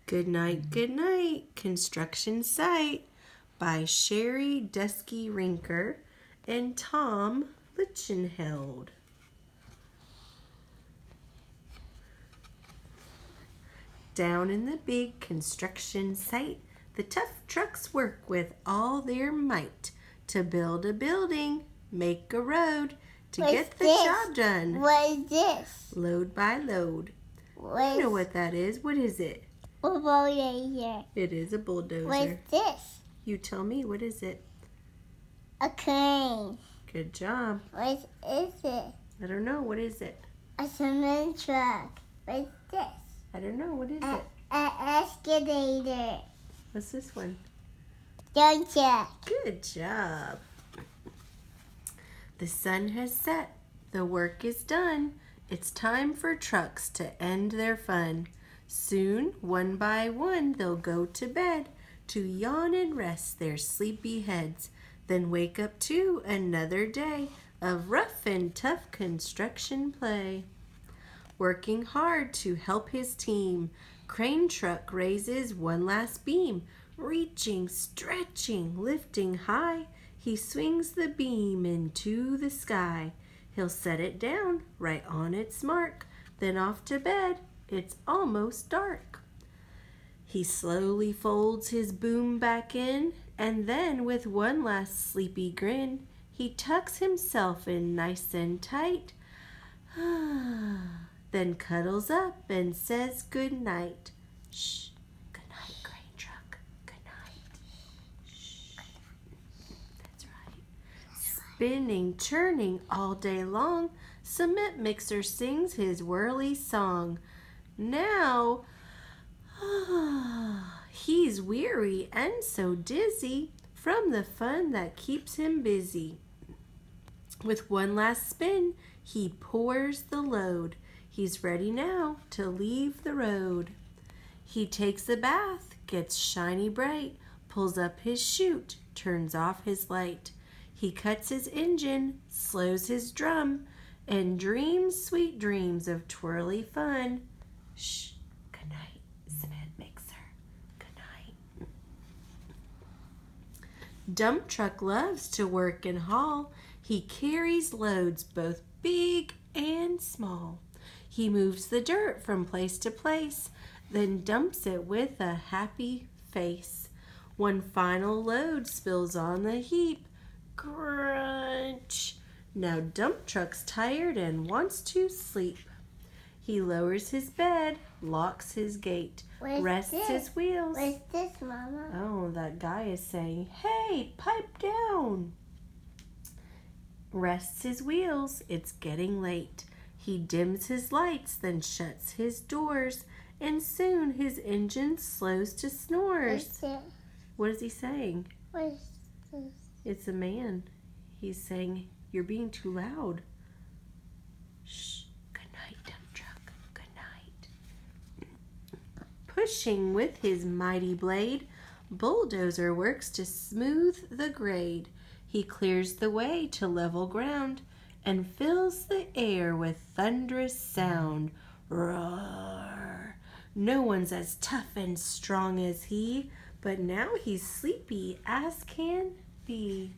Good night, construction site by Sherri Duskey Rinker and Tom Lichtenheld. Down in the big construction site, the tough trucks work with all their might to build a building, make a road, to get the job done. What is this? Load by load. You know what that is. What is it? A bulldozer. It is a bulldozer. What is this? You tell me, what is it? A crane. Good job. What is it? I don't know. What is it? A cement truck. What is this? I don't know. What is it? An excavator. What's this one? Don't check. Good job. The sun has set. The work is done. It's time for trucks to end their fun. Soon, one by one, they'll go to bed to yawn and rest their sleepy heads, then wake up to another day of rough and tough construction play. Working hard to help his team, crane truck raises one last beam. Reaching, stretching, lifting high, he swings the beam into the sky. He'll set it down right on its mark, then off to bed. It's almost dark. He slowly folds his boom back in, and then with one last sleepy grin, he tucks himself in nice and tight, then cuddles up and says good night. Shh, good night, crane truck, good night. Shh, that's right. Spinning, churning all day long, cement mixer sings his whirly song. Now, he's weary and so dizzy from the fun that keeps him busy. With one last spin, he pours the load. He's ready now to leave the road. He takes a bath, gets shiny bright, pulls up his chute, turns off his light. He cuts his engine, slows his drum, and dreams sweet dreams of twirly fun. Shh, good night, cement mixer, good night. Dump truck loves to work and haul. He carries loads both big and small. He moves the dirt from place to place, then dumps it with a happy face. One final load spills on the heap. Crunch! Now dump truck's tired and wants to sleep. He lowers his bed, locks his gate, rests his wheels. What's this, Mama? Oh, that guy is saying, hey, pipe down. Rests his wheels, it's getting late. He dims his lights, then shuts his doors, and soon his engine slows to snores. What's it? What is he saying? What's this? It's a man. He's saying, you're being too loud. Shh. Good night, dump truck. Good night. Pushing with his mighty blade, Bulldozer works to smooth the grade. He clears the way to level ground and fills the air with thunderous sound. Roar! No one's as tough and strong as he, but now he's sleepy as can be.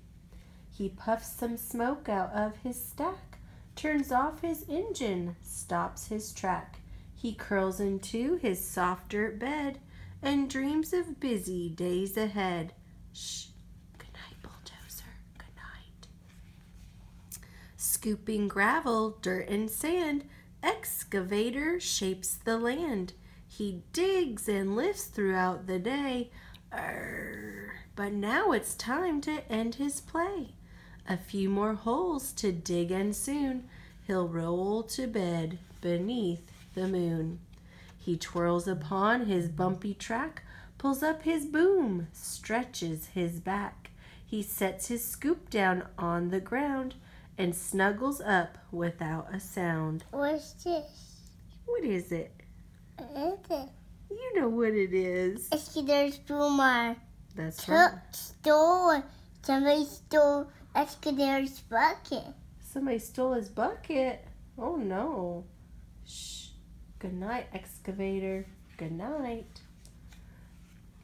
He puffs some smoke out of his stack, turns off his engine, stops his track. He curls into his soft dirt bed and dreams of busy days ahead. Shh, good night, Bulldozer, good night. Scooping gravel, dirt and sand, Excavator shapes the land. He digs and lifts throughout the day. But now it's time to end his play. A few more holes to dig and soon he'll roll to bed beneath the moon. He twirls upon his bumpy track, pulls up his boom, stretches his back. He sets his scoop down on the ground and snuggles up without a sound. What's this? What is it? What is it? You know what it is. Excavator's boomer. That's right. Somebody stole Excavator's bucket. Somebody stole his bucket. Oh no. Shh. Good night, Excavator. Good night.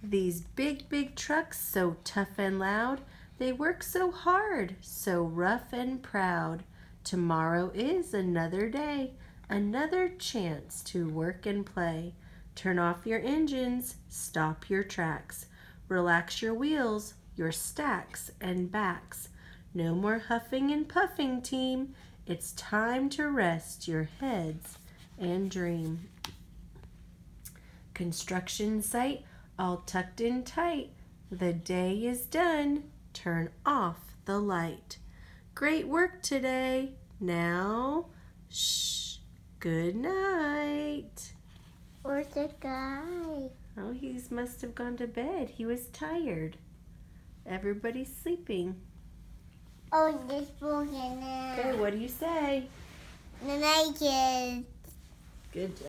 These big, big trucks, so tough and loud, they work so hard, so rough and proud. Tomorrow is another day, another chance to work and play. Turn off your engines, stop your tracks. Relax your wheels, your stacks and backs. No more huffing and puffing, team. It's time to rest your heads and dream. Construction site all tucked in tight. The day is done. Turn off the light. Great work today. Now, shh, good night. Where's the guy? Oh, he must have gone to bed. He was tired. Everybody's sleeping. Oh, this broken now. Okay, what do you say? The night kids. Good job.